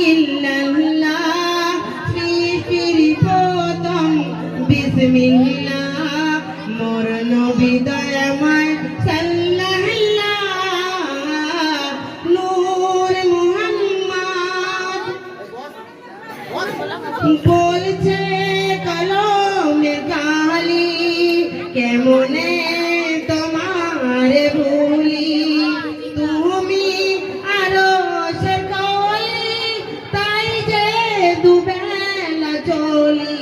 ইল্লাল্লাহ সৃষ্টির প্রথম বিসমিল্লাহ মোর নবী দয়াময় সাল্লাল্লাহ নূর মুহাম্মদ বলছে কলমের কালি কেমনে তোমার ভুলি তুমি আরো সে কলি তাই যে দুবেলা চলি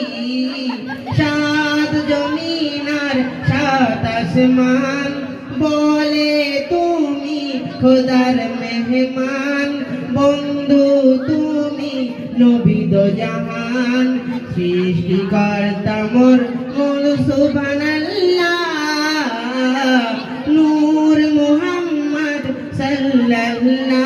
সাত জমিনার সাত আসমান বলে তুমি খোদার মেহমান বন্ধু তুমি নবী দো জাহান সৃষ্টিকর্তা মোর মোর সুবহানাল্লাহ নূর মুহাম্মদ সাল্লাল্লাহ